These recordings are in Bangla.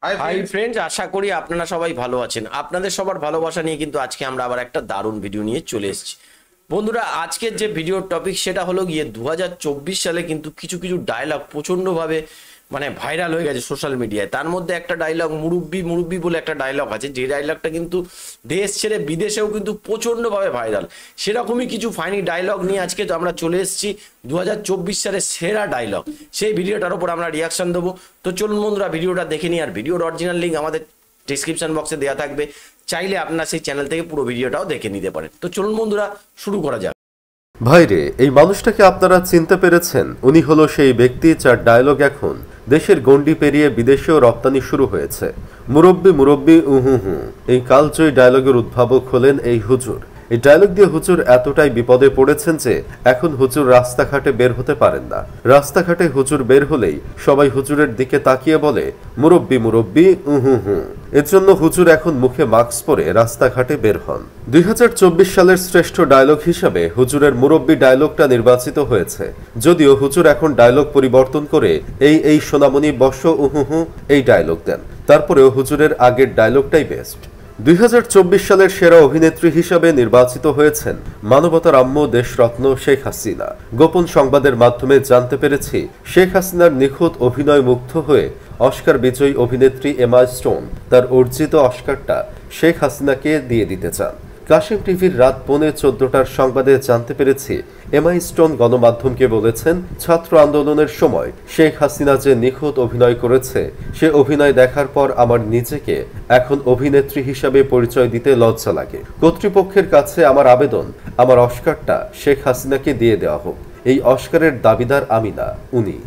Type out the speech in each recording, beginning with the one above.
High hi friends. ফ্রেন্ডস, আশা করি আপনারা সবাই ভালো আছেন। আপনাদের সবার ভালোবাসা নিয়ে কিন্তু আজকে আমরা আবার একটা দারুণ ভিডিও নিয়ে চলে এসেছি। বন্ধুরা, আজকের যে ভিডিওর টপিক সেটা হলো গিয়ে 2024 সালে কিন্তু কিছু কিছু ডায়লগ প্রচণ্ডভাবে ভাইরাল হয়ে গেছে সোশ্যাল মিডিয়ায়। তার মধ্যে একটা ডায়লগ মুরব্বি মুরব্বি বলে একটা ডায়লগ আছে, যে ডায়লগটা কিন্তু দেশ ছেড়ে বিদেশেও কিন্তু প্রচণ্ডভাবে ভাইরাল। সেরকমই কিছু ফানি ডায়লগ নিয়ে আজকে তো আমরা চলে এসেছি 2024 সালের সেরা ডায়লগ। সেই ভিডিওটার উপর আমরা রিয়াকশন দেবো। তো চলুন বন্ধুরা, ভিডিওটা দেখে নিই। আর ভিডিওর অরিজিনাল লিঙ্ক আমাদের ডিসক্রিপশন বক্সে দেওয়া থাকবে, চাইলে আপনারা সেই চ্যানেল থেকে পুরো ভিডিওটাও দেখে নিতে পারেন। তো চলুন বন্ধুরা, শুরু করা যাক। ভাইরে, এই মানুষটাকে আপনারা চিনতে পেরেছেন? উনি হলো সেই ব্যক্তি যার ডায়লগ এখন দেশের গণ্ডি পেরিয়ে বিদেশেও রপ্তানি শুরু হয়েছে। মুরব্বি মুরব্বি উহু হু, এই কালজয়ী ডায়লগের উদ্ভাবক হলেন এই হুজুর। এই ডায়লগ দিয়ে হুজুর এতটাই বিপদে পড়েছেন যে এখন হুজুর রাস্তাঘাটে বের হতে পারেন না। রাস্তাঘাটে হুজুর বের হলেই সবাই হুজুরের দিকে তাকিয়ে বলে মুরব্বি মুরব্বি উহু হু। এর জন্য হুজুর এখন মুখে মাস্ক পরে রাস্তাঘাটে বের হন। 2024 সালের শ্রেষ্ঠ ডায়লগ হিসাবে হুজুরের মুরব্বি ডায়লগটা নির্বাচিত হয়েছে। যদিও হুজুর এখন ডায়লগ পরিবর্তন করে এই সোনামণি বর্ষ উহু হু এই ডায়লগ দেন, তারপরেও হুজুরের আগের ডায়লগটাই বেস্ট। 2024 সালের সেরা অভিনেত্রী হিসাবে নির্বাচিত হয়েছেন মানবতার আম্মু দেশরত্ন শেখ হাসিনা। গোপন সংবাদের মাধ্যমে জানতে পেরেছি শেখ হাসিনার নিখুঁত অভিনয় মুগ্ধ হয়ে অস্কার বিজয়ী অভিনেত্রী এমা স্টোন তার অর্জিত অস্কারটা শেখ হাসিনাকে দিয়ে দিতে চান। কাশিম টিভির রাত 14:15টার সংবাদে জানতে পেরেছি এমা স্টোন গণমাধ্যমকে বলেছেন, ছাত্র আন্দোলনের সময় শেখ হাসিনা যে নিখুঁত অভিনয় করেছে সে অভিনয় দেখার পর আমার নিজেকে এখন অভিনেত্রী হিসাবে পরিচয় দিতে লজ্জা লাগে। কর্তৃপক্ষের কাছে আমার আবেদন, আমার অস্কারটা শেখ হাসিনাকে দিয়ে দেওয়া হোক। এই অস্কারের দাবিদার আমি না, উনি।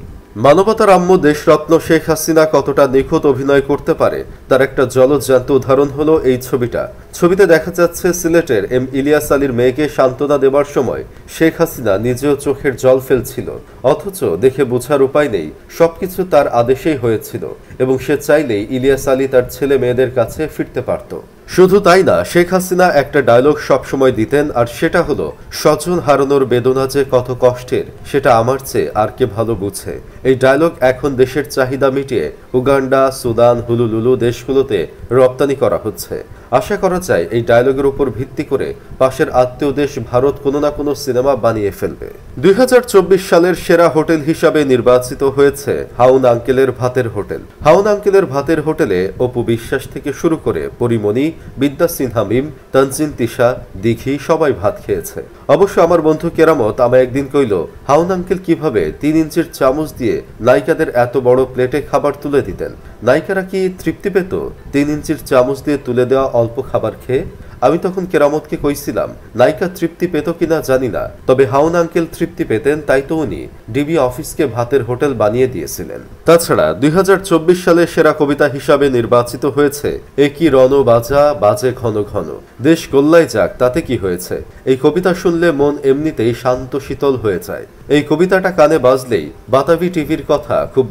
মানবতার আম্মু দেশরত্ন শেখ হাসিনা কতটা নিখুঁত অভিনয় করতে পারে তার একটা জলজ্যান্ত উদাহরণ হলো এই ছবিটা। ছবিতে দেখা যাচ্ছে সিলেটের এম ইলিয়াস আলীর মেয়েকে সান্ত্বনা দেবার সময় শেখ হাসিনা নিজেও চোখের জল ফেলছিল, অথচ দেখে বোঝার উপায় নেই সবকিছু তার আদেশেই হয়েছিল এবং সে চাইলেই ইলিয়াস আলী তার ছেলে মেয়েদের কাছে ফিরতে পারত। শুধু তাই না, শেখ হাসিনা একটা ডায়লগ সবসময় দিতেন, আর সেটা হলো স্বজন হারানোর বেদনা যে কত কষ্টের সেটা আমার চেয়ে আর কে ভালো বুঝে। এই ডায়লগ এখন দেশের চাহিদা মিটিয়ে উগান্ডা, সুদান, হুলুলুলু দেশগুলোতে রপ্তানি করা হচ্ছে। আশা করা যায় এই ডায়লগের উপর ভিত্তি করে পাশের আত্মীয় দেশ ভারত কোনো না কোনো সিনেমা বানিয়ে ফেলবে। 2024 সালের সেরা হোটেল হিসাবে নির্বাচিত হয়েছে হাউন আঙ্কেলের ভাতের হোটেল। হাউন আঙ্কেলের ভাতের হোটেলে অপু বিশ্বাস থেকে শুরু করে পরিমণি, বিদ্যা সিনহা মিম, তানজিন তিশা, দিঘি সবাই ভাত খেয়েছে। অবশ্য আমার বন্ধু কেরামত আমায় একদিন কইল, হাউন আঙ্কেল কিভাবে 3 ইঞ্চির চামচ দিয়ে নায়িকাদের এত বড় প্লেটে খাবার তুলে দিতেন? নায়িকারা কি তৃপ্তি পেত 3 ইঞ্চির চামচ দিয়ে তুলে দেওয়া অল্প খাবার খেয়ে? আমি তখন কেরামতকে কইছিলাম, নায়িকা তৃপ্তি পেত কিনা জানি না, তবে হাউন আঙ্কেল তৃপ্তি পেতেন, তাই তো উনি ডিবি অফিসকে ভাতের হোটেল বানিয়ে দিয়েছিলেন। তাছাড়া 2024 সালে সেরা কবিতা হিসাবে নির্বাচিত হয়েছে একই রণ বাজা বাজে ঘন ঘন, দেশ গোল্লায় যাক তাতে কি হয়েছে। এই কবিতা শুনলে মন এমনিতেই শান্ত শীতল হয়ে যায়। এই কবিতাটা কানে বাজলেই বাতাবি টিভির কথা খুব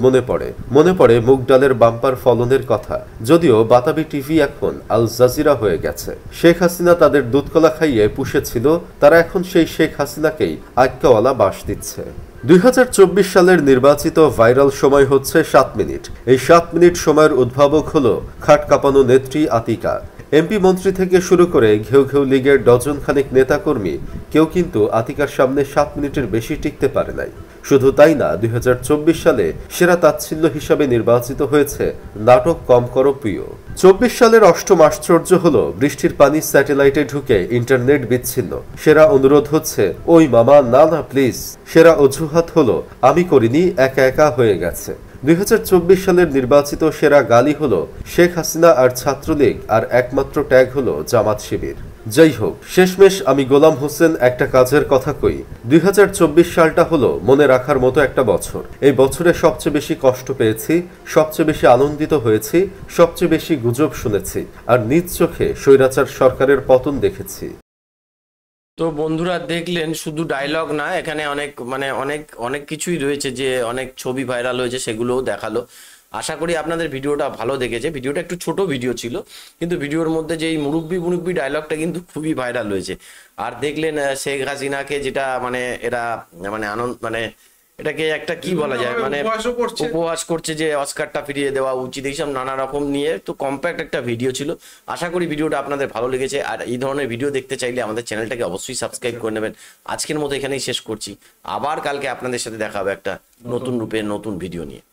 মনে পড়ে মুগ ডালের বাম্পার ফলনের কথা। যদিও বাতাবি টিভি এখন আল জাজিরা হয়ে গেছে। শেখ হাসিনা তাদের দুধকলা খাইয়ে পুষেছিল, তারা এখন সেই শেখ হাসিনাকেই আক্কাওয়ালা বাস দিচ্ছে। 2024 সালের নির্বাচিত ভাইরাল সময় হচ্ছে 7 মিনিট। এই 7 মিনিট সময়ের উদ্ভাবক হলো খাট কাঁপানো নেত্রী আতিকা। এমপি মন্ত্রী থেকে শুরু করে ঘেউ ঘেউ লীগের ডজন খানেক নেতাকর্মী কেউ কিন্তু আতিকার সামনে 7 মিনিটের বেশি টিকতে পারে নাই। শুধু তাই না, 2024 সালে সেরা তাচ্ছিল্য হিসাবে নির্বাচিত হয়েছে নাটক কম করো প্রিয়। 24 সালের অষ্টম আশ্চর্য হলো বৃষ্টির পানি স্যাটেলাইটে ঢুকে ইন্টারনেট বিচ্ছিন্ন। সেরা অনুরোধ হচ্ছে ওই মামা না না প্লিজ। সেরা অজুহাত হলো আমি করিনি, একা একা হয়ে গেছে। 2024 সালের নির্বাচিত সেরা গালি হলো শেখ হাসিনা আর ছাত্রলীগ, আর একমাত্র ট্যাগ হলো জামাত শিবির। যাই হোক, শেষমেশ আমি গোলাম হোসেন একটা কাজের কথা কই। 2024 সালটা হলো মনে রাখার মতো একটা বছর। এই বছরে সবচেয়ে বেশি কষ্ট পেয়েছি, সবচেয়ে বেশি আনন্দিত হয়েছি, সবচেয়ে বেশি গুজব শুনেছি, আর নিজ চোখে স্বৈরাচার সরকারের পতন দেখেছি। তো বন্ধুরা, দেখলেন শুধু ডায়লগ না, এখানে অনেক অনেক অনেক কিছুই রয়েছে, যে অনেক ছবি ভাইরাল হয়েছে সেগুলোও দেখালো। আশা করি আপনাদের ভিডিওটা ভালো দেখেছে। ভিডিওটা একটু ছোট ভিডিও ছিল, কিন্তু ভিডিওর মধ্যে যে এই মুরব্বি মুরব্বি ডায়লগটা কিন্তু খুবই ভাইরাল হয়েছে। আর দেখলেন শেখ হাসিনাকে যেটা এরা আনন্দ এটাকে একটা কি বলা যায়, মানে উপহাসও করছে। উপহাস করছে যে অস্কারটা ফিরিয়ে দেওয়া উচিত, এইসব নানা রকম নিয়ে। তো কম্প্যাক্ট একটা ভিডিও ছিল, আশা করি ভিডিওটা আপনাদের ভালো লেগেছে। আর এই ধরনের ভিডিও দেখতে চাইলে আমাদের চ্যানেলটাকে অবশ্যই সাবস্ক্রাইব করে নেবেন। আজকের মতো এখানেই শেষ করছি, আবার কালকে আপনাদের সাথে দেখা হবে একটা নতুন রূপে নতুন ভিডিও নিয়ে।